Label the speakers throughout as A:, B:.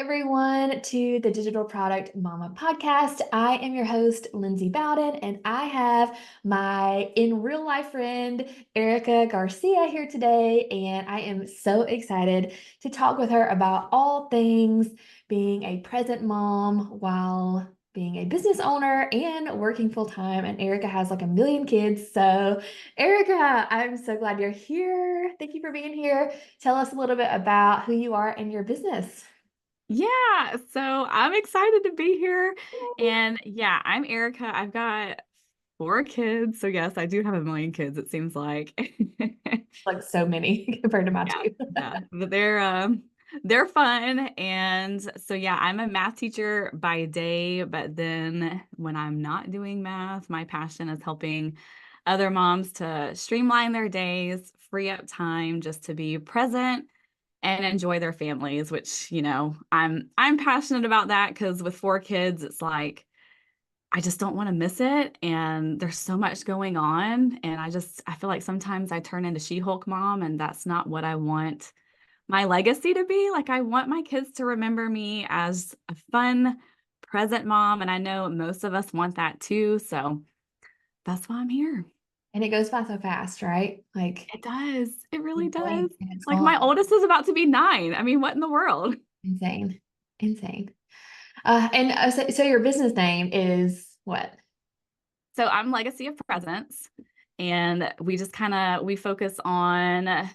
A: everyone, to the Digital Product Mama podcast. I am your host, Lindsay Bowden, and I have my in real life friend, Erica Garcia, here today. And I am so excited to talk with her about all things being a present mom while being a business owner and working full time. And Erica has like a million kids. So, Erica, I'm so glad you're here. Thank you for being here. Tell us a little bit about who you are and your business.
B: Yeah, so I'm excited to be here. And yeah, I'm Erica. I've got four kids. So yes, I do have a million kids, it seems like.
A: Like so many compared to my
B: Yeah,
A: two.
B: yeah. But they're fun. And so yeah, I'm a math teacher by day, but then when I'm not doing math, my passion is helping other moms to streamline their days, free up time just to be present and enjoy their families, which, I'm passionate about that because with four kids, it's like I just don't want to miss it. And there's so much going on. And I feel like sometimes I turn into She-Hulk mom, and that's not what I want my legacy to be. Like, I want my kids to remember me as a fun, present mom. And I know most of us want that too. So that's why I'm here.
A: And it goes by so fast, right? Like
B: It does. It really
A: you blink
B: does.
A: and it's
B: Like, my
A: gone.
B: oldest is about to be 9. I mean, what in the world?
A: Insane. Insane. So your business name is what?
B: So I'm Legacy of Presence, and we just we focus on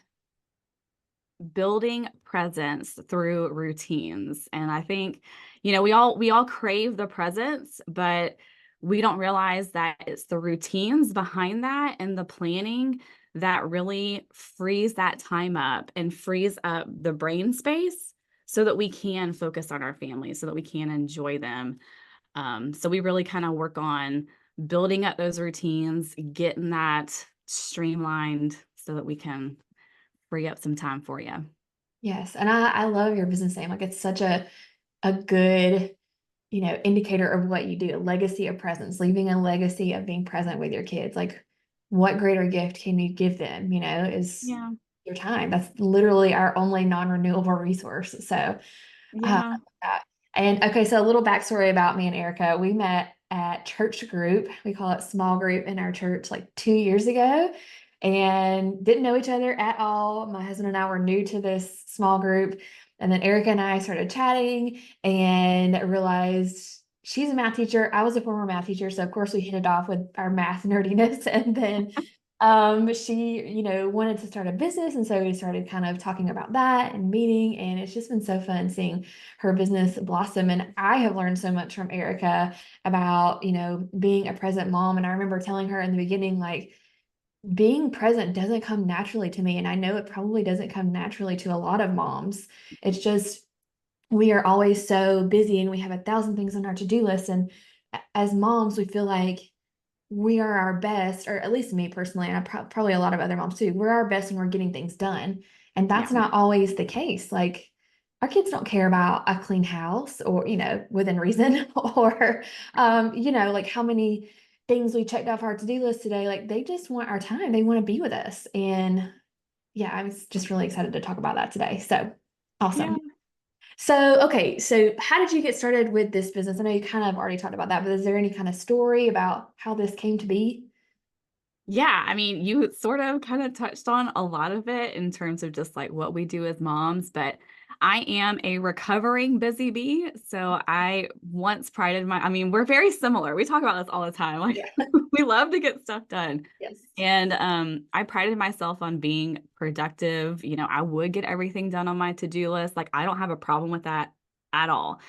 B: building presence through routines. And I think, we all crave the presence, but we don't realize that it's the routines behind that and the planning that really frees that time up and frees up the brain space so that we can focus on our families, so that we can enjoy them. So we really kind of work on building up those routines, getting that streamlined so that we can free up some time for you.
A: Yes. And I love your business name. Like it's such a good, indicator of what you do, a legacy of presence, leaving a legacy of being present with your kids. Like what greater gift can you give them, is
B: Yeah.
A: your time. That's literally our only non-renewable resource. So
B: Yeah.
A: that. And okay, so a little backstory about me and Erica. We met at church group. We call it small group in our church like 2 years ago and didn't know each other at all. My husband and I were new to this small group. And then Erica and I started chatting and realized she's a math teacher. I was a former math teacher. So of course we hit it off with our math nerdiness. And then she, wanted to start a business. And so we started kind of talking about that and meeting. And it's just been so fun seeing her business blossom. And I have learned so much from Erica about, being a present mom. And I remember telling her in the beginning, like, being present doesn't come naturally to me. And I know it probably doesn't come naturally to a lot of moms. It's just, we are always so busy and we have 1,000 things on our to-do list. And as moms, we feel like we are our best, or at least me personally, and probably a lot of other moms too, we're our best when we're getting things done. And
B: Yeah.
A: that's not always the case. Like our kids don't care about a clean house or, within reason, or, like how many things we checked off our to-do list today. Like they just want our time. They want to be with us. And yeah, I was just really excited to talk about that today. So
B: Yeah.
A: awesome. So, okay, so how did you get started with this business? I know you kind of already talked about that, but is there any kind of story about how this came to be?
B: Yeah, I mean, you sort of kind of touched on a lot of it in terms of just like what we do as moms, but I am a recovering busy bee. So I once prided I mean, we're very similar. We talk about this all the time. Like
A: Yeah.
B: we love to get stuff done.
A: Yes.
B: And I prided myself on being productive. I would get everything done on my to-do list. Like I don't have a problem with that at all.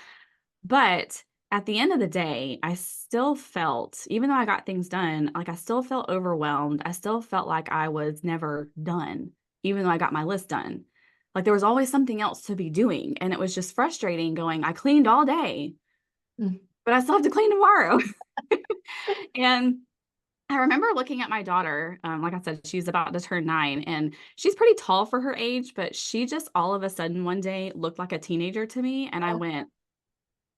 B: But at the end of the day, I still felt, even though I got things done, like I still felt overwhelmed. I still felt like I was never done, even though I got my list done. Like there was always something else to be doing. And it was just frustrating going, I cleaned all day,
A: Mm.
B: but I still have to clean tomorrow. And I remember looking at my daughter, like I said, she's about to turn 9, and she's pretty tall for her age, but she just all of a sudden one day looked like a teenager to me. And I went,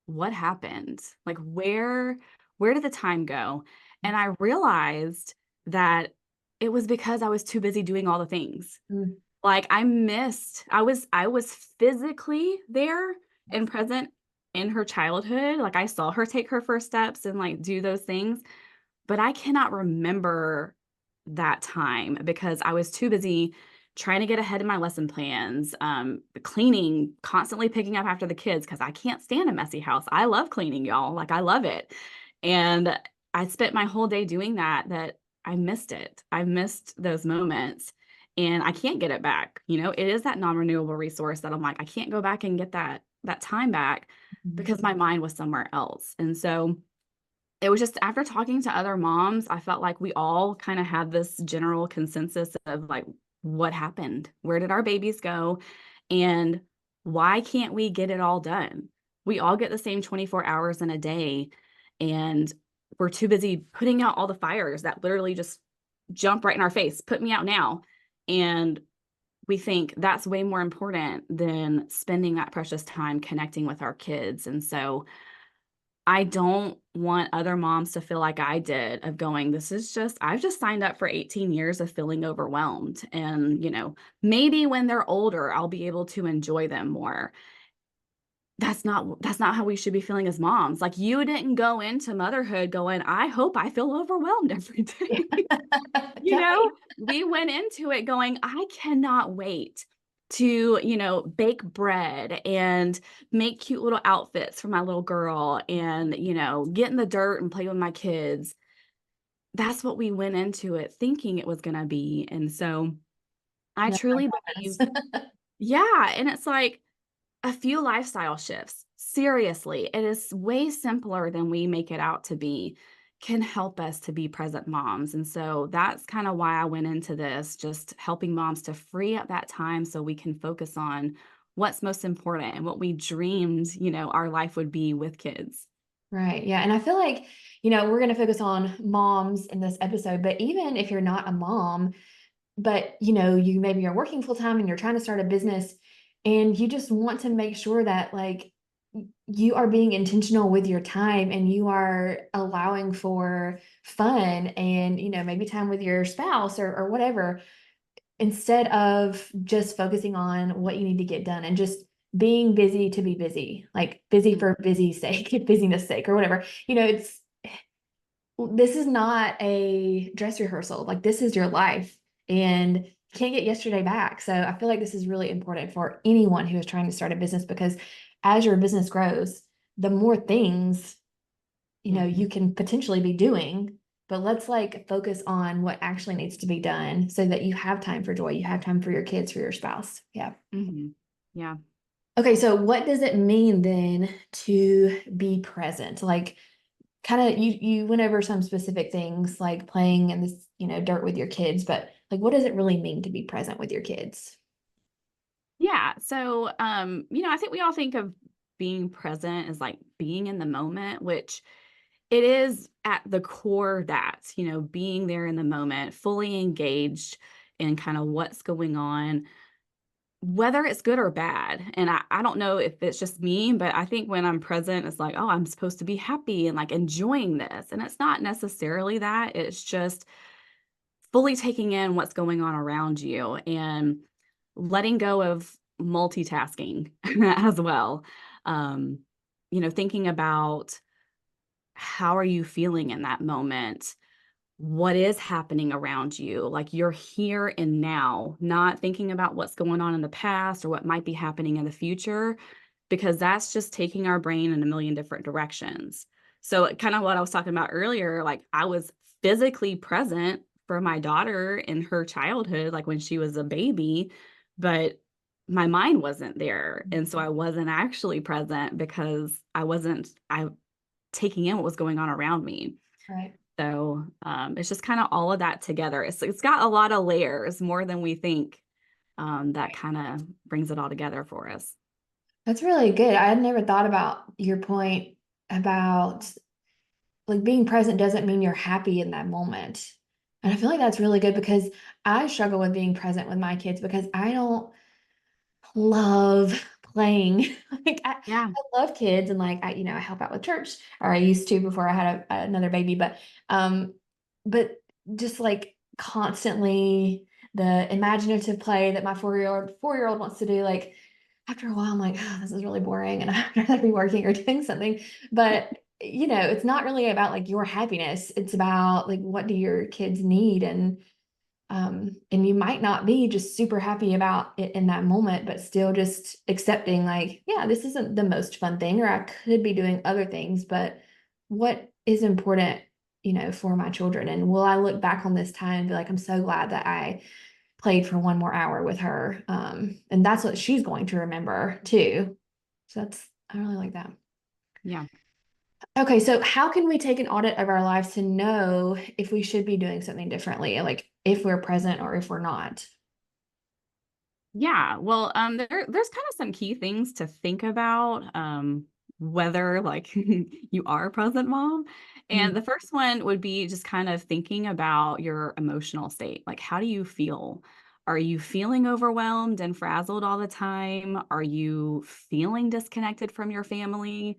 B: what happened? Like where did the time go? And I realized that it was because I was too busy doing all the things.
A: Mm.
B: Like I was physically there and present in her childhood. Like I saw her take her first steps and like do those things, but I cannot remember that time because I was too busy trying to get ahead in my lesson plans, cleaning, constantly picking up after the kids because I can't stand a messy house. I love cleaning, y'all. Like I love it. And I spent my whole day doing that, that I missed it. I missed those moments and I can't get it back. You know, it is that non-renewable resource that I'm like, I can't go back and get that time back
A: Mhm.
B: because my mind was somewhere else. And so it was just after talking to other moms, I felt like we all kind of had this general consensus of like, what happened? Where did our babies go? And why can't we get it all done? We all get the same 24 hours in a day, and we're too busy putting out all the fires that literally just jump right in our face. Put me out now. And we think that's way more important than spending that precious time connecting with our kids. And so I don't want other moms to feel like I did of going, this is just, I've just signed up for 18 years of feeling overwhelmed. And, you know, maybe when they're older, I'll be able to enjoy them more. That's not how we should be feeling as moms. Like you didn't go into motherhood going, I hope I feel overwhelmed every day. You
A: Tell
B: know,
A: me.
B: we went into it going, I cannot wait to, you know, bake bread and make cute little outfits for my little girl and, you know, get in the dirt and play with my kids. That's what we went into it thinking it was going to be. And so I
A: No,
B: truly
A: goodness.
B: believe, yeah. And it's like a few lifestyle shifts. Seriously, it is way simpler than we make it out to be, can help us to be present moms. And so that's kind of why I went into this, just helping moms to free up that time so we can focus on what's most important and what we dreamed, you know, our life would be with kids.
A: Right. Yeah. And I feel like, we're going to focus on moms in this episode, but even if you're not a mom, but you maybe you're working full time and you're trying to start a business and you just want to make sure that like you are being intentional with your time and you are allowing for fun and maybe time with your spouse or whatever, instead of just focusing on what you need to get done and just being busy to be busy, like busy
B: Mm.
A: for busy's sake, busyness sake or whatever. It's this is not a dress rehearsal. Like this is your life and you can't get yesterday back. So I feel like this is really important for anyone who is trying to start a business because as your business grows, the more things,
B: Yeah.
A: you can potentially be doing, but let's like focus on what actually needs to be done so that you have time for joy, you have time for your kids, for your spouse. Yeah.
B: Hmm. Yeah.
A: Okay, so what does it mean then to be present? Like kind of you went over some specific things like playing in this, dirt with your kids, but like what does it really mean to be present with your kids?
B: Yeah. So, you know, I think we all think of being present as like being in the moment, which it is at the core that, you know, being there in the moment, fully engaged in kind of what's going on, whether it's good or bad. And I don't know if it's just me, but I think when I'm present, it's like, oh, I'm supposed to be happy and like enjoying this. And it's not necessarily that. It's just fully taking in what's going on around you and letting go of multitasking as well. Um, you know, thinking about how are you feeling in that moment? What is happening around you? Like you're here and now, not thinking about what's going on in the past or what might be happening in the future, because that's just taking our brain in a million different directions. So, kind of what I was talking about earlier, like I was physically present for my daughter in her childhood, like when she was a baby, but my mind wasn't there. And so I wasn't actually present because I taking in what was going on around me.
A: Right.
B: So it's just kind of all of that together. It's got a lot of layers more than we think, that kind of brings it all together for us.
A: That's really good. I had never thought about your point about like being present doesn't mean you're happy in that moment. And I feel like that's really good because I struggle with being present with my kids because I don't love playing. Like
B: Yeah.
A: I love kids and like I help out with church or I used to before I had another baby, um but just like constantly the imaginative play that my 4-year-old wants to do, like after a while, I'm like, oh, this is really boring and I'd rather be working or doing something. But, it's not really about like your happiness. It's about like, what do your kids need? And you might not be just super happy about it in that moment, but still just accepting like, yeah, this isn't the most fun thing, or I could be doing other things, but what is important, for my children? And will I look back on this time and be like, I'm so glad that I played for one more hour with her. And that's what she's going to remember too. So I really like that.
B: Yeah.
A: Okay, so how can we take an audit of our lives to know if we should be doing something differently, like if we're present or if we're not?
B: Yeah, well, there's kind of some key things to think about, whether like you are a present mom. And
A: Mm,
B: the first one would be just kind of thinking about your emotional state. Like, how do you feel? Are you feeling overwhelmed and frazzled all the time? Are you feeling disconnected from your family,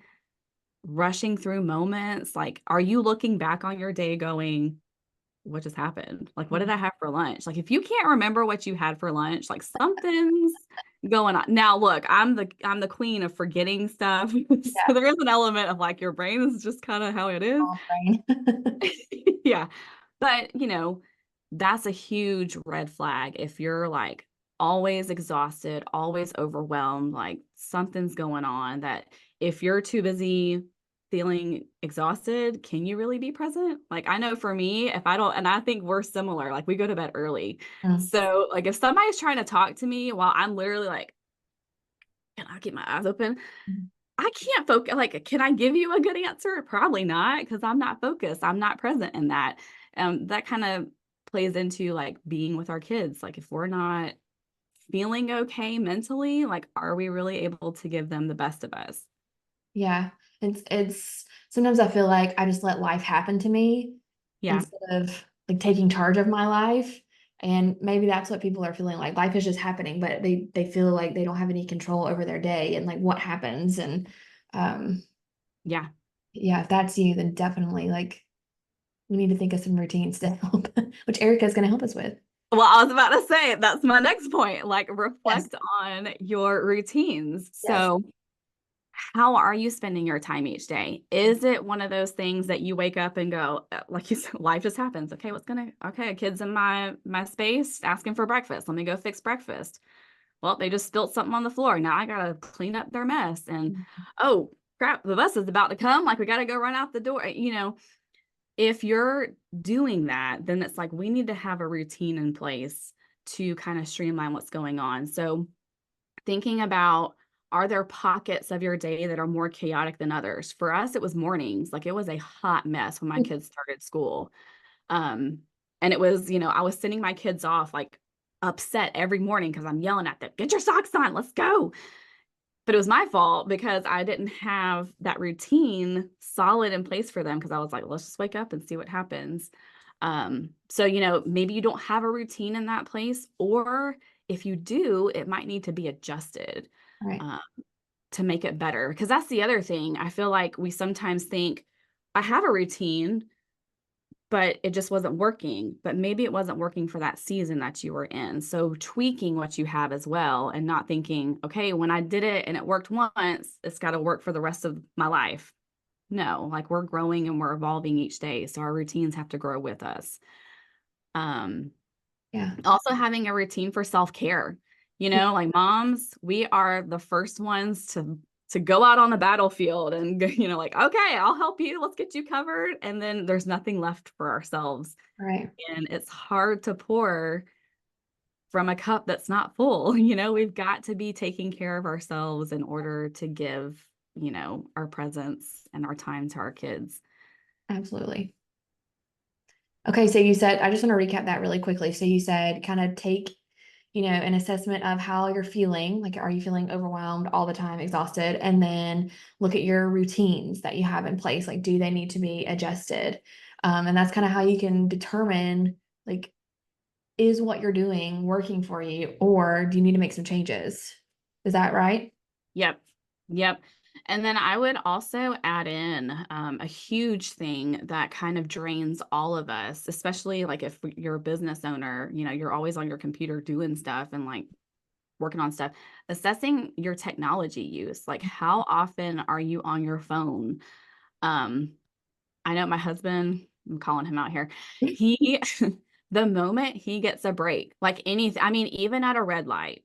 B: rushing through moments? Like, are you looking back on your day going, what just happened? Like, what did
A: mm,
B: I have for lunch? Like, if you can't remember what you had for lunch, like something's going on. Now, look, I'm the queen of forgetting stuff. So
A: yeah,
B: there is an element of like your brain is just kind of how it is.
A: all brain.
B: Yeah. But, that's a huge red flag if you're like always exhausted, always overwhelmed, like something's going on that if you're too busy feeling exhausted, can you really be present? Like I know for me, if I don't, and I think we're similar, like we go to bed early.
A: Mm,
B: So like if somebody's trying to talk to me while I'm literally like, can I keep my eyes open?
A: mm.
B: I can't focus. Like, can I give you a good answer? Probably not, because I'm not focused. I'm not present in that. That kind of plays into like being with our kids. Like, if we're not feeling okay mentally, like, are we really able to give them the best of us?
A: Yeah. It's sometimes I feel like I just let life happen to me
B: Yeah.
A: instead of like taking charge of my life. And maybe that's what people are feeling like life is just happening, but they feel like they don't have any control over their day and like what happens. And um
B: Yeah.
A: yeah, if that's you, then definitely like we need to think of some routines to help, which Erica is going to help us with.
B: Well, I was about to say that's my next point. Like,
A: Yes.
B: reflect on your routines.
A: Yes.
B: So, how are you spending your time each day? Is it one of those things that you wake up and go, like you said, life just happens. Okay, okay, a kid's in my space asking for breakfast. Let me go fix breakfast. Well, they just spilled something on the floor. Now I gotta clean up their mess. And oh crap, the bus is about to come. Like we gotta go run out the door. If you're doing that, then it's like we need to have a routine in place to kind of streamline what's going on. So thinking about, are there pockets of your day that are more chaotic than others? For us, it was mornings. Like it was a hot mess when my kids started school. Um, and it was, I was sending my kids off like upset every morning because I'm yelling at them, get your socks on, let's go. But it was my fault because I didn't have that routine solid in place for them because I was like, let's just wake up and see what happens. So, maybe you don't have a routine in that place, or if you do, it might need to be adjusted
A: All right.
B: uh, to make it better. Because that's the other thing. I feel like we sometimes think, I have a routine, but it just wasn't working. But maybe it wasn't working for that season that you were in. So tweaking what you have as well and not thinking, okay, when I did it and it worked once, it's got to work for the rest of my life. No, like we're growing and we're evolving each day. So our routines have to grow with us. Um,
A: Yeah.
B: Also having a routine for self-care. Like moms, we are the first ones to go out on the battlefield and like, okay, I'll help you. Let's get you covered. And then there's nothing left for ourselves.
A: All right.
B: And it's hard to pour from a cup that's not full. We've got to be taking care of ourselves in order to give, our presence and our time to our kids.
A: Absolutely. Okay, so you said, I just want to recap that really quickly. So you said kind of take, an assessment of how you're feeling. Like, are you feeling overwhelmed all the time, exhausted? And then look at your routines that you have in place. Like, do they need to be adjusted? And that's kind of how you can determine, like, is what you're doing working for you, or do you need to make some changes? Is that right?
B: Yep. Yep. And then I would also add in a huge thing that kind of drains all of us, especially like if you're a business owner, you're always on your computer doing stuff and like working on stuff, assessing your technology use. Like, how often are you on your phone? Um, I know my husband, I'm calling him out here. He, the moment he gets a break, like anything, I mean, even at a red light,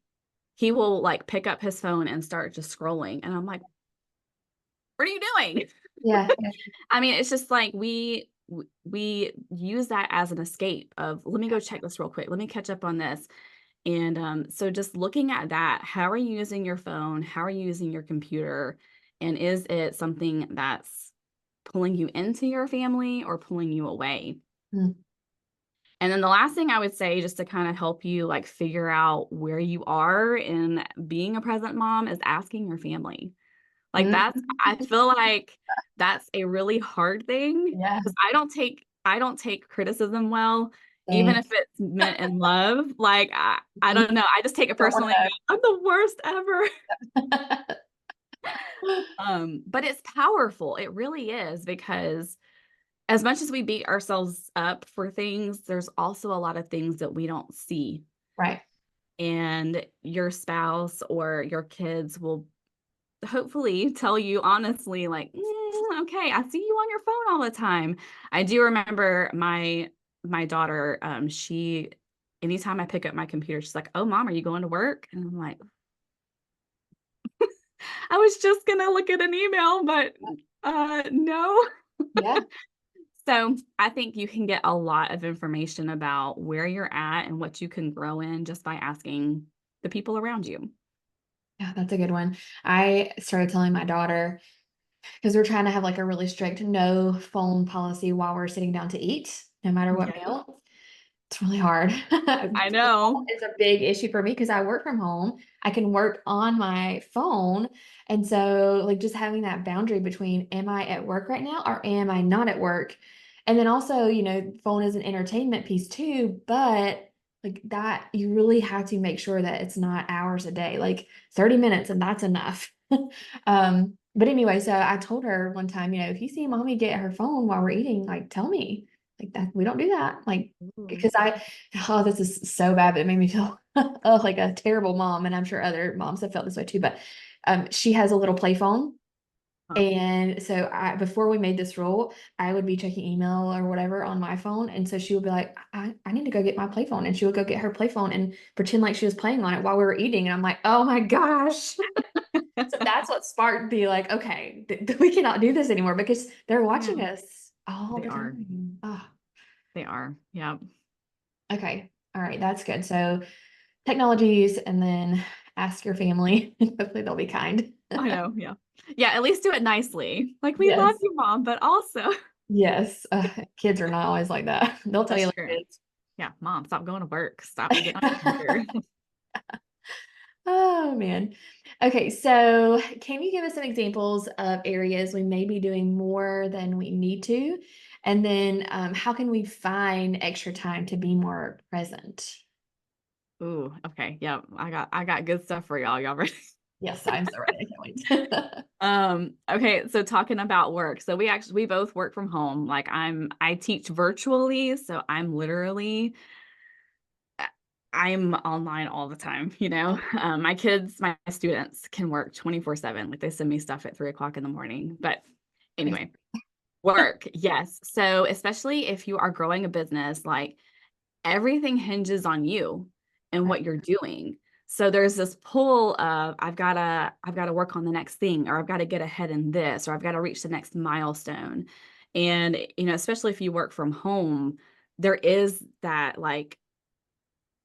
B: he will like pick up his phone and start just scrolling. And I'm like, what are you doing?
A: Yeah.
B: I mean, it's just like we use that as an escape of, let me go check this real quick. Let me catch up on this. And so just looking at that, how are you using your phone? How are you using your computer? And is it something that's pulling you into your family or pulling you away?
A: Mm.
B: And then the last thing I would say, just to kind of help you like figure out where you are in being a present mom, is asking your family. Like
A: Mm.
B: I feel like that's a really hard thing
A: Yeah.
B: because I don't take criticism well, even
A: Same.
B: if it's meant in love. Like I
A: Mhm.
B: don't know. I just take it
A: Don't want
B: personally and go, I'm the worst ever.
A: to know.
B: But it's powerful. It really is, because as much as we beat ourselves up for things, there's also a lot of things that we don't see.
A: Right.
B: And your spouse or your kids will hopefully tell you honestly, like, okay, I see you on your phone all the time. I do remember my daughter, she anytime I pick up my computer, she's like, oh, mom, are you going to work? And I'm like, I was just gonna look at an email, but no.
A: Yeah.
B: So I think you can get a lot of information about where you're at and what you can grow in just by asking the people around you.
A: Yeah, that's a good one. I started telling my daughter, because we're trying to have like a really strict no phone policy while we're sitting down to eat, no matter what
B: Yeah,
A: meal. It's really hard.
B: I know.
A: It's a big issue for me because I work from home. I can work on my phone. And so, like, just having that boundary between, am I at work right now or am I not at work? And then also, phone is an entertainment piece too, but like that, you really have to make sure that it's not hours a day, like 30 minutes, and that's enough. But anyway, so I told her one time, if you see mommy get her phone while we're eating, like, tell me. Like that, we don't do that. Like,
B: Ooh.
A: because oh, this is so bad, but it made me feel oh, like a terrible mom. And I'm sure other moms have felt this way too. But she has a little play phone.
B: Huh.
A: And so before we made this rule, I would be checking email or whatever on my phone. And so she would be like, I need to go get my play phone. And she would go get her play phone and pretend like she was playing on it while we were eating. And I'm like, oh my gosh. So that's what sparked the like, okay, we cannot do this anymore because they're
B: Yeah,
A: watching us all
B: they
A: the
B: are.
A: time. Oh,
B: They are. Yeah.
A: okay. All right. That's good. So technologies and then ask your family and hopefully they'll be kind.
B: I know. Yeah. Yeah. At least do it nicely. Like, we love
A: Yes.
B: you, mom, but also
A: Yes. Kids are not always like that. They'll tell you
B: that's
A: like
B: true.
A: it is.
B: Yeah. Mom, stop going to work. Stop getting on your computer.
A: Oh man. Okay, so can you give us some examples of areas we may be doing more than we need to? And then how can we find extra time to be more present?
B: Ooh, okay. Yeah. I got good stuff for y'all. Y'all ready?
A: Yes, I'm so ready. I can't wait.
B: Okay, so talking about work. So we both work from home. Like, I teach virtually, so I'm online all the time, you know. My kids, my students can work 24/7. Like, they send me stuff at 3 o'clock in the morning. But
A: Crazy.
B: anyway, work, yes. So especially if you are growing a business, like, everything hinges on you and
A: Right.
B: what you're doing. So there's this pull of, I've gotta work on the next thing, or I've got to get ahead in this, or I've got to reach the next milestone. And, especially if you work from home, there is that, like,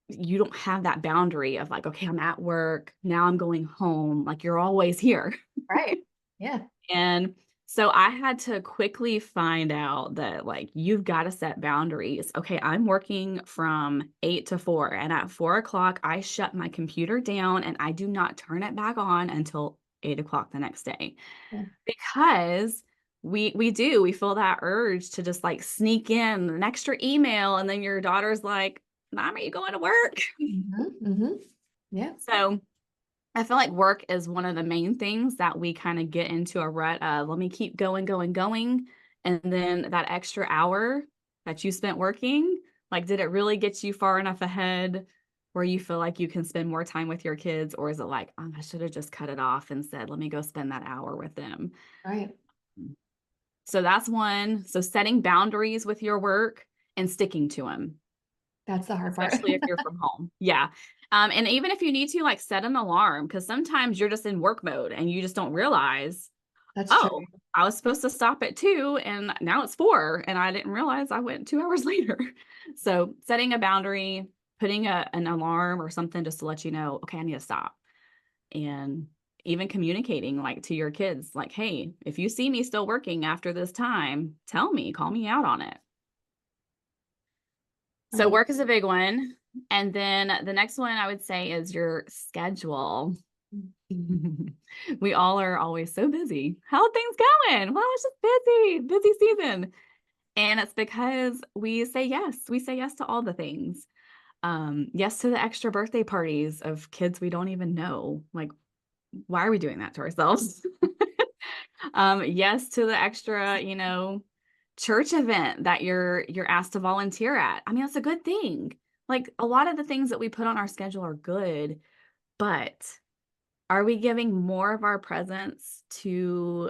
B: you don't have that boundary of like, okay, I'm at work, now I'm going home. Like, you're always here.
A: Right. Yeah.
B: And so I had to quickly find out that, like, you've got to set boundaries. Okay, I'm working from 8 to 4, and at 4 o'clock, I shut my computer down and I do not turn it back on until 8 o'clock the next day.
A: Yeah.
B: Because we feel that urge to just like sneak in an extra email, and then your daughter's like, Mom, are you going to work?
A: Yeah.
B: So I feel like work is one of the main things that we kind of get into a rut of, let me keep going, going, going. And then that extra hour that you spent working, like, did it really get you far enough ahead where you feel like you can spend more time with your kids? Or is it like, oh, I should have just cut it off and said, let me go spend that hour with them?
A: Right.
B: So that's one. So setting boundaries with your work and sticking to them,
A: That's the hard part.
B: especially if you're from home. Yeah. And even if you need to, like, set an alarm, because sometimes you're just in work mode and you just don't realize,
A: That's true.
B: oh, I was supposed to stop at 2 and now it's 4 and I didn't realize I went 2 hours later. So setting a boundary, putting an alarm or something just to let you know, okay, I need to stop. And even communicating, like, to your kids, like, hey, if you see me still working after this time, tell me, call me out on it.
A: I
B: So
A: like
B: work is a big one. And then the next one I would say is your schedule. We all are always so busy. How are things going? Well, it's just busy season. And it's because we say yes. We say yes to all the things. Yes to the extra birthday parties of kids we don't even know. Like, why are we doing that to ourselves? Yes to the extra, church event that you're asked to volunteer at. I mean, that's a good thing. Like, a lot of the things that we put on our schedule are good, but are we giving more of our presence to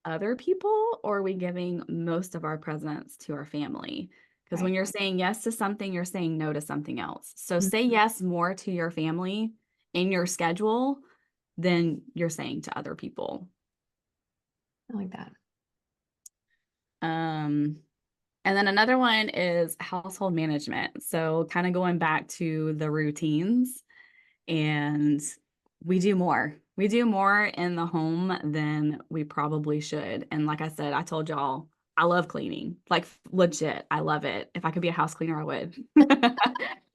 B: other people, or are we giving most of our presence to our family? Because when
A: right.
B: you're saying yes to something, you're saying no to something else. So say
A: Mhm.
B: yes more to your family in your schedule than you're saying to other people.
A: I like that.
B: Um, and then another one is household management. So kind of going back to the routines, and we do more. We do more in the home than we probably should. And like I said, I told y'all, I love cleaning. Like, legit, I love it. If I could be a house cleaner, I would.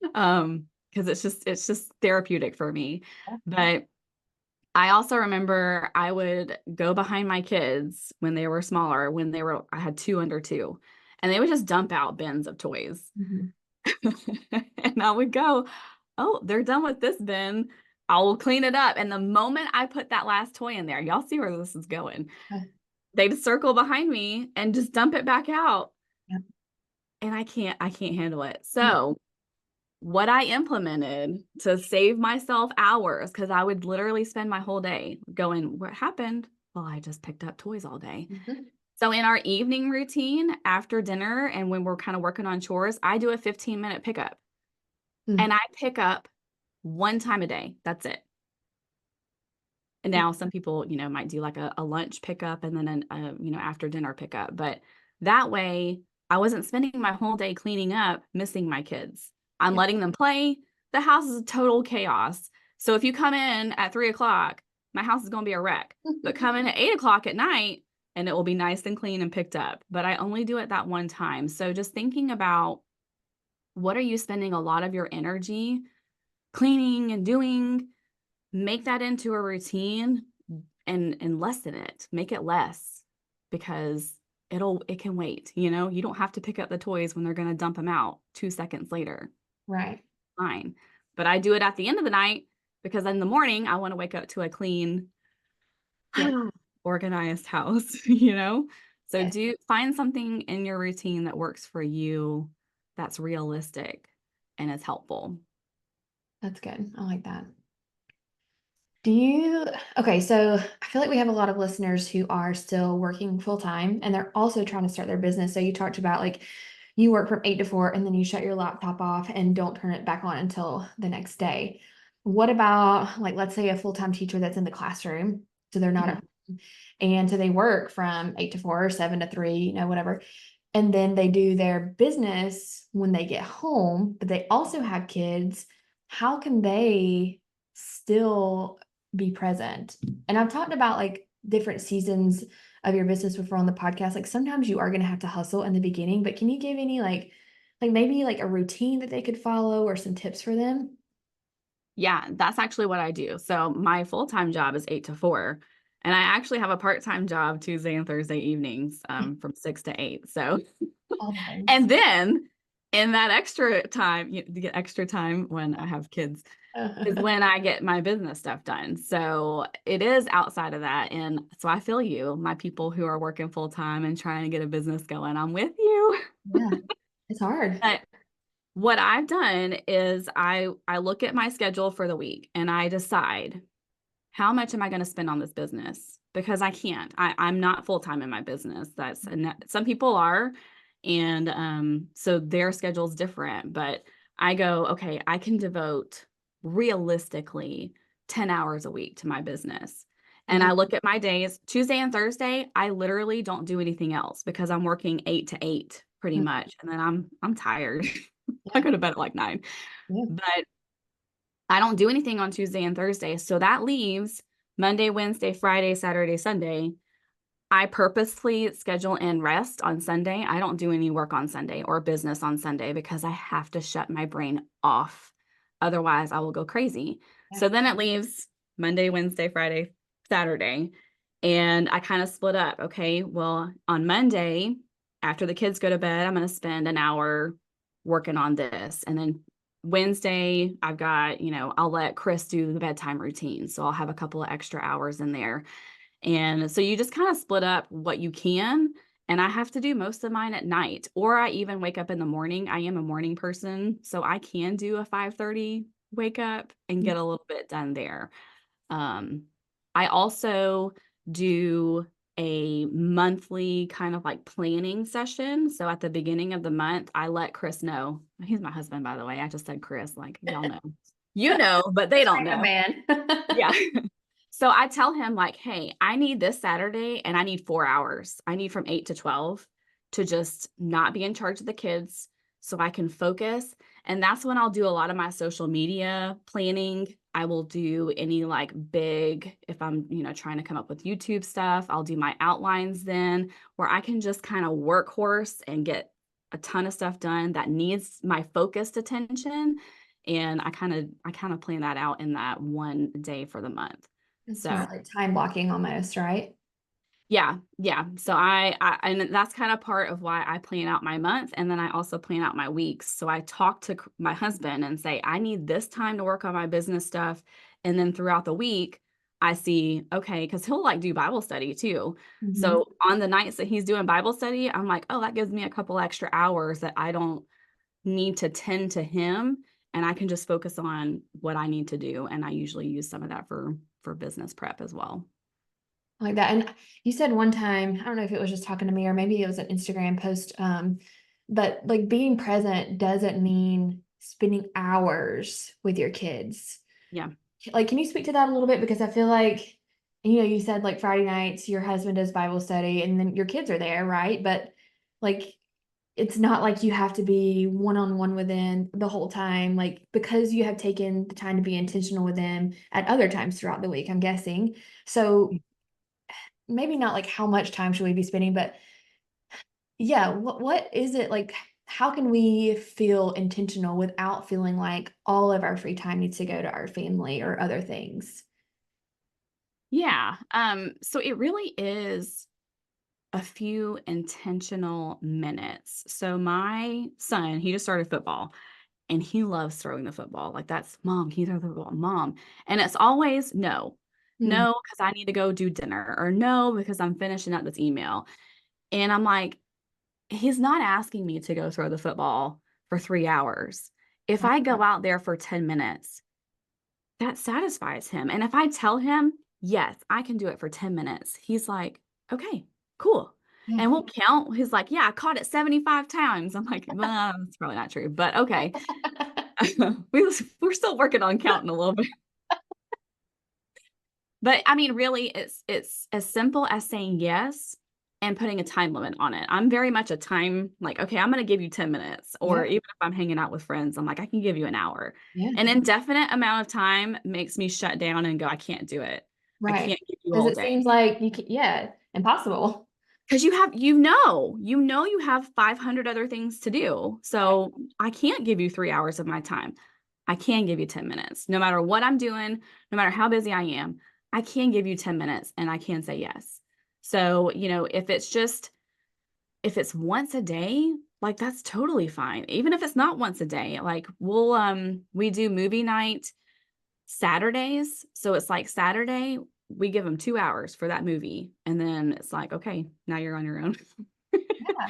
B: Because it's just therapeutic for me. But I also remember I would go behind my kids when they were smaller, I had 2 under 2, and they would just dump out bins of toys.
A: Mhm.
B: And I would go, oh, they're done with this bin. I will clean it up. And the moment I put that last toy in there, y'all see where this is going.
A: Uh,
B: They'd circle behind me and just dump it back out.
A: yeah.
B: And I can't handle it.
A: Mm.
B: So what I implemented to save myself hours, because I would literally spend my whole day going, what happened? Well, I just picked up toys all day.
A: Mhm.
B: So in our evening routine after dinner and when we're kind of working on chores, I do a 15-minute pickup. And
A: Mm.
B: I pick up 1 time a day. That's it. And now some people, might do like a lunch pickup and then after dinner pickup. But that way I wasn't spending my whole day cleaning up, missing my kids. I'm
A: Yeah.
B: letting them play. The house is total chaos. So if you come in at 3 o'clock, my house is going to be a wreck. But come in at 8 o'clock at night and it will be nice and clean and picked up. But I only do it that 1 time. So just thinking about, what are you spending a lot of your energy cleaning and doing? Make that into a routine and lessen it. Make it less, because it can wait. You don't have to pick up the toys when they're going to dump them out 2 seconds later.
A: Right.
B: Fine. But I do it at the end of the night because in the morning I want to wake up to a clean,
A: Yep.
B: organized house. So
A: Yes.
B: do find something in your routine that works for you, that's realistic and is helpful.
A: That's good. I like that. Okay, so I feel like we have a lot of listeners who are still working full time and they're also trying to start their business. So you talked about like you work from 8 to 4 and then you shut your laptop off and don't turn it back on until the next day. What about, like, let's say a full-time teacher that's in the classroom, so they're not at home, and so they work from 8 to 4 or 7 to 3, whatever. And then they do their business when they get home, but they also have kids. How can they still be present? And I've talked about like different seasons of your business before on the podcast. Like sometimes you are going to have to hustle in the beginning, but can you give any like maybe like a routine that they could follow or some tips for them?
B: Yeah, that's actually what I do. So my full-time job is 8 to 4, and I actually have a part-time job Tuesday and Thursday evenings, from 6 to 8. So,
A: All the things.
B: and then in that extra time, you get extra time when I have kids, is when I get my business stuff done. So it is outside of that. And so I feel you, my people who are working full-time and trying to get a business going, I'm with you.
A: Yeah, it's hard.
B: But What I've done is I look at my schedule for the week and I decide how much am I going to spend on this business? Because I can't. I'm not full time in my business. Some people are, and so their schedule's different. But I go, okay, I can devote realistically 10 hours a week to my business. And
A: Yeah.
B: I look at my days, Tuesday and Thursday, I literally don't do anything else because I'm working 8 to 8 pretty
A: Mm.
B: much. And then I'm tired. I
A: Yeah.
B: go to bed at like 9.
A: Yeah.
B: But I don't do anything on Tuesday and Thursday. So that leaves Monday, Wednesday, Friday, Saturday, Sunday. I purposely schedule in rest on Sunday. I don't do any work on Sunday or business on Sunday because I have to shut my brain off. Otherwise, I will go crazy.
A: Yeah.
B: So then it leaves Monday, Wednesday, Friday, Saturday. And I kind of split up. Okay, well, on Monday, after the kids go to bed, I'm going to spend an hour working on this. And then Wednesday, I've got, I'll let Chris do the bedtime routine. So I'll have a couple of extra hours in there. And so you just kind of split up what you can. And I have to do most of mine at night, or I even wake up in the morning. I am a morning person, so I can do a 5:30 wake up and get a little bit done there. Um, I also do a monthly kind of like planning session. So at the beginning of the month, I let Chris know. He's my husband, by the way. I just said Chris, like y'all know. You know, but they
A: It's
B: don't
A: like a
B: know.
A: man.
B: Yeah. So I tell him like, hey, I need this Saturday and I need 4 hours. I need from 8 to 12 to just not be in charge of the kids so I can focus. And that's when I'll do a lot of my social media planning. I will do any like big, if I'm, trying to come up with YouTube stuff, I'll do my outlines then where I can just kind of workhorse and get a ton of stuff done that needs my focused attention. And I kind of plan that out in that one day for the month.
A: It's
B: So
A: smart, like time blocking almost, right?
B: yeah, yeah. So I and that's kind of part of why I plan out my month, and then I also plan out my weeks. So I talk to my husband and say, I need this time to work on my business stuff, and then throughout the week, I see, okay, because he'll like do Bible study too.
A: Hmm.
B: So on the nights that he's doing Bible study, I'm like, oh, that gives me a couple extra hours that I don't need to tend to him, and I can just focus on what I need to do. And I usually use some of that for business prep as well.
A: Like that. And you said one time, I don't know if it was just talking to me or maybe it was an Instagram post, but like being present doesn't mean spending hours with your kids.
B: Yeah.
A: Like, can you speak to that a little bit? Because I feel like, you said like Friday nights, your husband does Bible study and then your kids are there, right? But like, it's not like you have to be one-on-one with them the whole time, like because you have taken the time to be intentional with them at other times throughout the week, I'm guessing. So maybe not like how much time should we be spending, but yeah, what is it like? How can we feel intentional without feeling like all of our free time needs to go to our family or other things?
B: Yeah. So it really is a few intentional minutes. So my son, he just started football and he loves throwing the football. Like that's mom, can you throw the football? Mom. And it's always no.
A: Hmm.
B: No, because I need to go do dinner, or no, because I'm finishing up this email. And I'm like, he's not asking me to go throw the football for 3 hours. If I go out there for 10 minutes, that satisfies him. And if I tell him, yes, I can do it for 10 minutes, he's like, okay, cool.
A: Yeah.
B: And we'll count. He's like, yeah, I caught it 75 times. I'm like, well, that's probably not true, but okay. We're still working on counting a little bit. But I mean, really, it's as simple as saying yes and putting a time limit on it. I'm very much a time like, okay, I'm going to give you 10 minutes. Or
A: Yeah.
B: even if I'm hanging out with friends, I'm like, I can give you an hour.
A: Yeah.
B: An indefinite amount of time makes me shut down and go, I can't do it. I
A: Right.
B: can't give you
A: Because
B: all
A: it
B: day.
A: seems like you can, yeah, impossible.
B: Because you have 500 other things to do.
A: Right.
B: So I can't give you 3 hours of my time. I can give you 10 minutes. No matter what I'm doing, no matter how busy I am, I can give you 10 minutes and I can say yes. So, if it's once a day, like that's totally fine. Even if it's not once a day, like we do movie night Saturdays. So it's like Saturday, we give them 2 hours for that movie. And then it's like, okay, now you're on your own.
A: Yeah.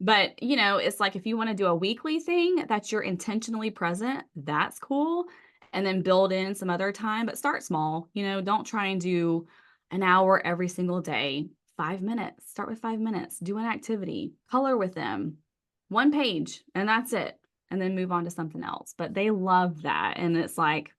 B: But, you know, it's like if you want to do a weekly thing that you're intentionally present, that's cool. And then build in some other time, but start small. You know, don't try and do an hour every single day. 5 minutes. Start with 5 minutes. Do an activity. Color with them. One page, and that's it. And then move on to something else. But they love that. And it's like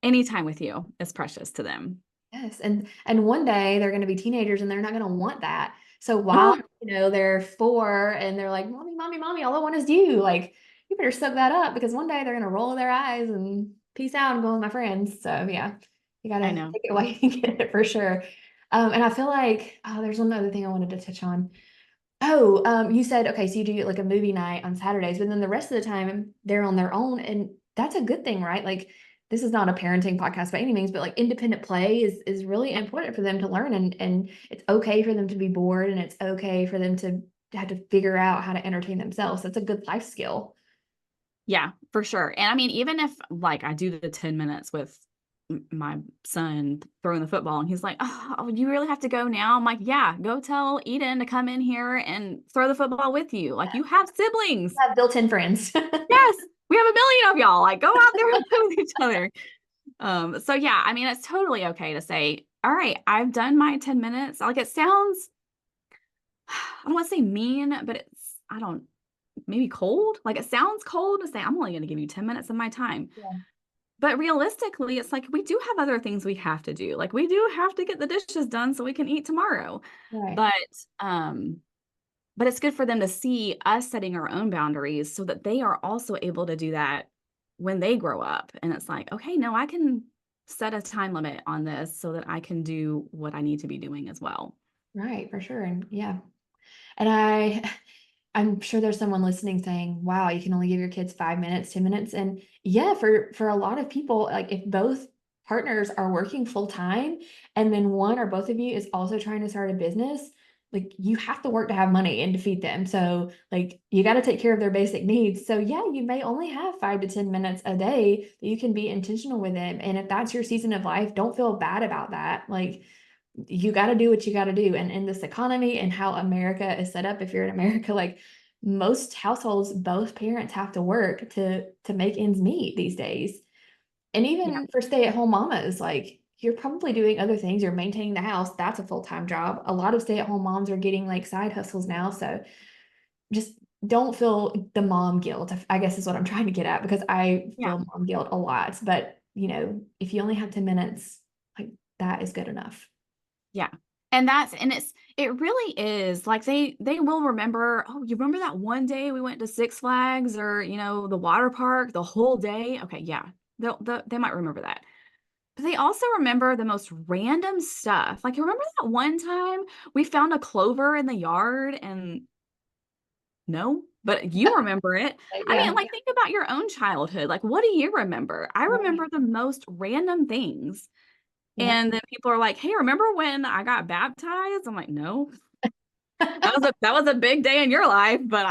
B: any time with you is precious to them.
A: Yes, and one day they're going to be teenagers and they're not going to want that. So while,
B: Oh,
A: they're 4 and they're like, "Mommy, mommy, mommy, all I want is you." Like, you better soak that up because one day they're going to roll their eyes and peace out and go with my friends. So yeah, you got
B: I
A: to
B: know.
A: take it while you can get it for sure. And I feel like, oh, there's one other thing I wanted to touch on. Oh, you said, okay, so you do like a movie night on Saturdays, but then the rest of the time they're on their own, and that's a good thing, right? Like, this is not a parenting podcast by any means, but like independent play is really important for them to learn, and it's okay for them to be bored, and it's okay for them to have to figure out how to entertain themselves. That's a good life skill.
B: Yeah, for sure. And I mean, even if like I do the 10 minutes with my son throwing the football and he's like, "Oh, you really have to go now?" I'm like, "Yeah, go tell Eden to come in here and throw the football with you. Like you have siblings.
A: Have built-in friends.
B: Yes, we have a million of y'all. Like go out there and play with each other." So yeah, I mean, it's totally okay to say, "All right, I've done my 10 minutes." Like it sounds, I don't want to say mean, but I don't, maybe cold. Like it sounds cold to say, "I'm only going to give you 10 minutes of my time."
A: Yeah,
B: But realistically, it's like we do have other things we have to do. Like we do have to get the dishes done so we can eat tomorrow.
A: right.
B: But um but it's good for them to see us setting our own boundaries so that they are also able to do that when they grow up. And it's like, okay, no, I can set a time limit on this so that I can do what I need to be doing as well.
A: Right, for sure. And yeah. And I'm sure there's someone listening saying, "Wow, you can only give your kids 5 minutes, 10 minutes." And yeah, for a lot of people, like if both partners are working full time and then one or both of you is also trying to start a business, like you have to work to have money and to feed them. So like you got to take care of their basic needs. So yeah, you may only have 5 to 10 minutes a day that you can be intentional with them. And if that's your season of life, don't feel bad about that. Like you got to do what you got to do. And in this economy and how America is set up, if you're in America, like most households, both parents have to work to make ends meet these days. And
B: Yeah.
A: even for stay-at-home mamas, like you're probably doing other things. You're maintaining the house. That's a full-time job. A lot of stay-at-home moms are getting like side hustles now. So just don't feel the mom guilt, I guess is what I'm trying to get at, because I
B: Yeah.
A: feel mom guilt a lot. But if you only have 10 minutes, like that is good enough.
B: Yeah. And it really is like they will remember, "Oh, you remember that one day we went to Six Flags or, the water park the whole day?" Okay, yeah. They might remember that. But they also remember the most random stuff. Like, you remember that one time we found a clover in the yard and no, but you remember it. I mean,
A: Yeah.
B: like, think about your own childhood. Like, what do you remember? I
A: Right.
B: remember the most random things.
A: Yep.
B: And then people are like, "Hey, remember when I got baptized?" I'm like, "No, that was a big day in your life, but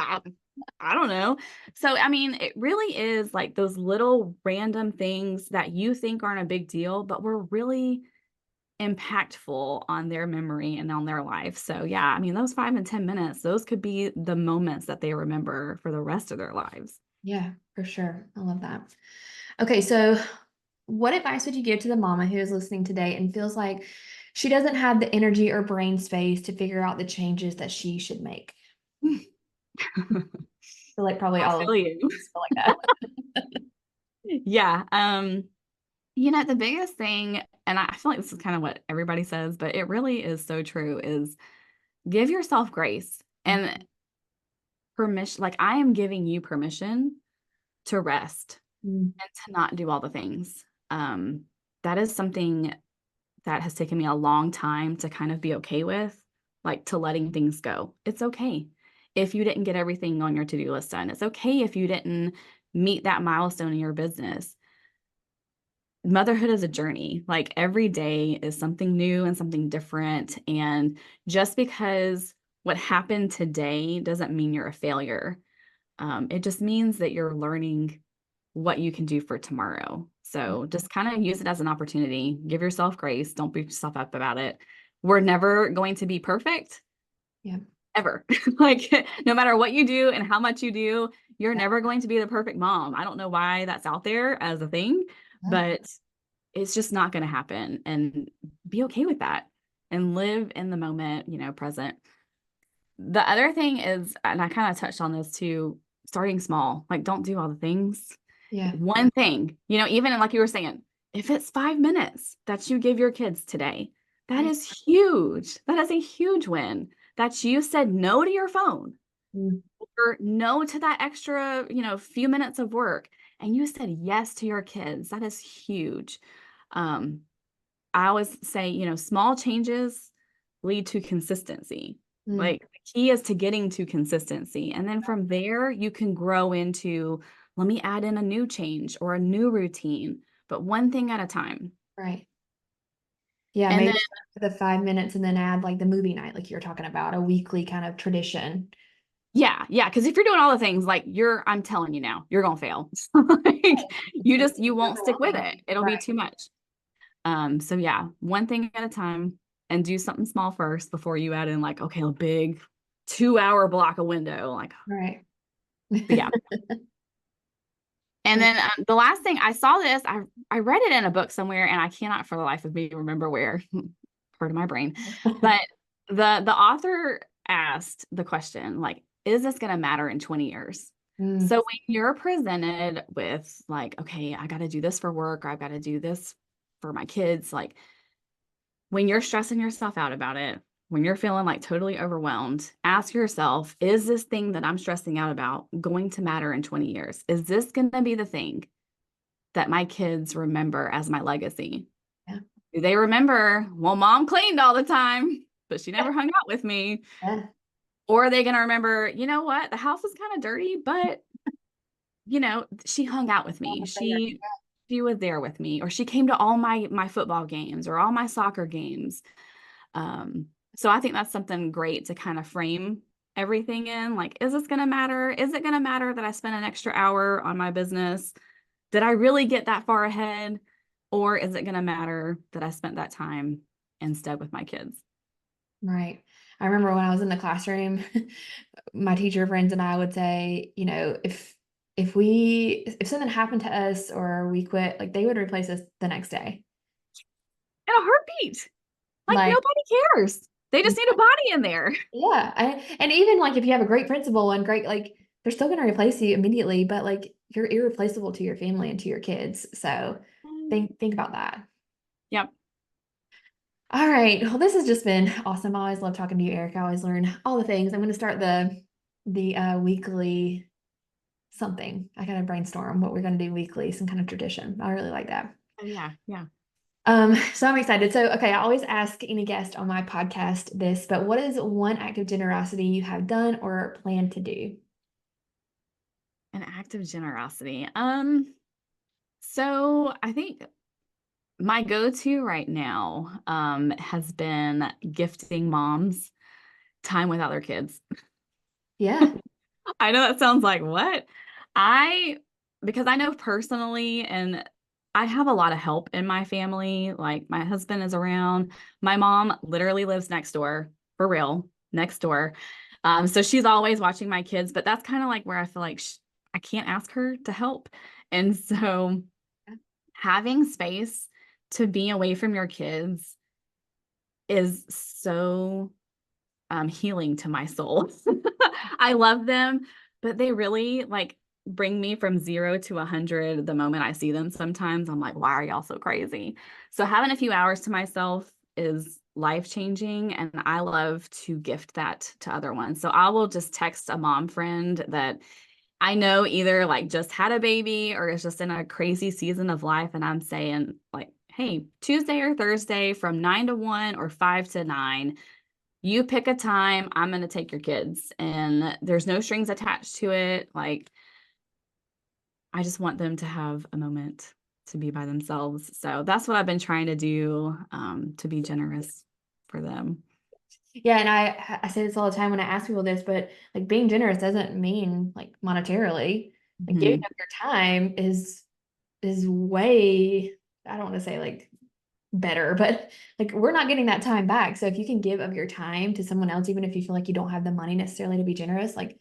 B: I don't know." So, I mean, it really is like those little random things that you think aren't a big deal, but were really impactful on their memory and on their life. So, yeah, I mean, those 5 and 10 minutes, those could be the moments that they remember for the rest of their lives.
A: Yeah, for sure. I love that. Okay, so what advice would you give to the mama who is listening today and feels like she doesn't have the energy or brain space to figure out the changes that she should make? I feel like probably
B: I
A: all of
B: feel you.
A: us feel like that.
B: Yeah. The biggest thing, and I feel like this is kind of what everybody says, but it really is so true, is give yourself grace and permission. Like, I am giving you permission to rest
A: Mm,
B: and to not do all the things. Um, that is something that has taken me a long time to kind of be okay with, like to letting things go. It's okay if you didn't get everything on your to-do list done. It's okay if you didn't meet that milestone in your business. Motherhood is a journey. Like every day is something new and something different. And just because what happened today doesn't mean you're a failure. It just means that you're learning what you can do for tomorrow. So just kind of use it as an opportunity. Give yourself grace. Don't beat yourself up about it. We're never going to be perfect.
A: yeah.
B: ever. Like, no matter what you do and how much you do, you're never going to be the perfect mom. I don't know why that's out there as a thing,
A: Yeah.
B: but it's just not going to happen. And be okay with that and live in the moment, present. The other thing is, and I kind of touched on this too, starting small. Like, don't do all the things.
A: Yeah.
B: One thing, even like you were saying, if it's 5 minutes that you give your kids today, that
A: Right.
B: is huge. That is a huge win. That you said no to your phone
A: Mm.
B: or no to that extra, few minutes of work. And you said yes to your kids. That is huge. Um, I always say, small changes lead to consistency.
A: Mm.
B: Like the key is to getting to consistency. And then from there, you can grow into, let me add in a new change or a new routine, but one thing at a time.
A: Right. Yeah,
B: And
A: maybe
B: then,
A: start with the 5 minutes and then add like the movie night, like you're talking about, a weekly kind of tradition.
B: yeah, yeah. Cause if you're doing all the things like I'm telling you now, you're going to fail. Like you won't stick with it.
A: Overwhelming.
B: It'll be
A: Right.
B: too much. So yeah, one thing at a time and do something small first before you add in like, okay, a big 2 hour block a window. Like,
A: Right.
B: but yeah. And then the last thing I saw this, I read it in a book somewhere, and I cannot for the life of me remember where. Part of my brain, but the author asked the question like, is this going to matter in 20 years?
A: Mm.
B: So when you're presented with like, okay, I got to do this for work, or I've got to do this for my kids, like when you're stressing yourself out about it, when you're feeling like totally overwhelmed, ask yourself, is this thing that I'm stressing out about going to matter in 20 years? Is this going to be the thing that my kids remember as my legacy?
A: Yeah.
B: Do they remember, well, mom cleaned all the time, but she never hung out with me?
A: Yeah.
B: Or are they going to remember, you know what? The house was kind of dirty, but she hung out with me.
A: Almost there.
B: She was there with me, or she came to all my football games or all my soccer games. So I think that's something great to kind of frame everything in. Like, is this going to matter? Is it going to matter that I spent an extra hour on my business? Did I really get that far ahead? Or is it going to matter that I spent that time instead with my kids?
A: Right. I remember when I was in the classroom, my teacher friends and I would say, if something happened to us or we quit, like they would replace us the next day.
B: In a heartbeat. Like
A: Like,
B: nobody cares. They just need a body in there.
A: yeah. And even like if you have a great principal and great, like they're still going to replace you immediately, but like you're irreplaceable to your family and to your kids. So think about that.
B: Yep.
A: All right. Well, this has just been awesome. I always love talking to you, Eric. I always learn all the things. I'm going to start the weekly something. I gotta brainstorm what we're gonna do weekly, some kind of tradition. I really like that.
B: Oh, yeah. Yeah.
A: So I'm excited. So, okay, I always ask any guest on my podcast this, but what is one act of generosity you have done or plan to do?
B: An act of generosity. So I think my go-to right now has been gifting moms time without their kids.
A: Yeah,
B: I know that sounds like what? I because I know personally and I have a lot of help in my family. Like my husband is around. My mom literally lives next door, for real, next door. So she's always watching my kids, but that's kind of like where I feel like I can't ask her to help. And so having space to be away from your kids is so healing to my soul. I love them, but they really like bring me from 0 to 100 the moment I see them. Sometimes I'm like, why are y'all so crazy? So having a few hours to myself is life changing, and I love to gift that to other ones. So I will just text a mom friend that I know either like just had a baby or is just in a crazy season of life, and I'm saying like, hey, Tuesday or Thursday from 9 to 1 or 5 to 9, you pick a time, I'm going to take your kids, and there's no strings attached to it. Like, I just want them to have a moment to be by themselves. So that's what I've been trying to do, to be generous for them.
A: yeah, and I say this all the time when I ask people this, but like being generous doesn't mean like monetarily. Like giving
B: Mhm.
A: up your time is way, I don't want to say like better, but like we're not getting that time back. So if you can give of your time to someone else, even if you feel like you don't have the money necessarily to be generous, like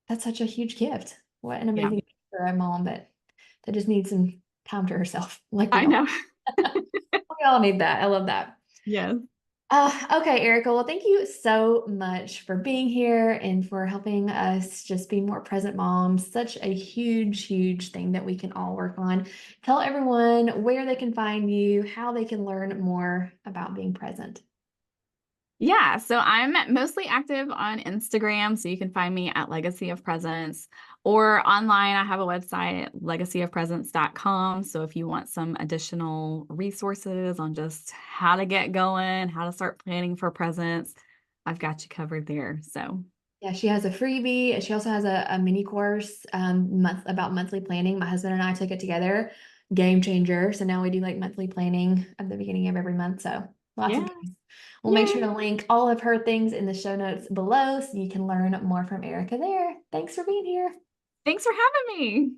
A: that's such a huge gift. What an
B: Yeah,
A: amazing gift for a mom that just needs some time to herself, like we
B: I
A: all
B: know.
A: we all need that. I love that.
B: Yes.
A: Okay, Erica. Well, thank you so much for being here and for helping us just be more present moms. Such a huge, huge thing that we can all work on. Tell everyone where they can find you, how they can learn more about being present.
B: Yeah, so I'm mostly active on Instagram, so you can find me at Legacy of Presence or online. I have a website, legacyofpresence.com. So if you want some additional resources on just how to get going, how to start planning for presents, I've got you covered there. So,
A: Yeah, she has a freebie. She also has a mini course about monthly planning. My husband and I took it together. Game changer. So now we do like monthly planning at the beginning of every month. So lots of
B: yeah.
A: things. We'll make sure
B: Yay.
A: to link all of her things in the show notes below so you can learn more from Erica there. Thanks for being here.
B: Thanks for having me.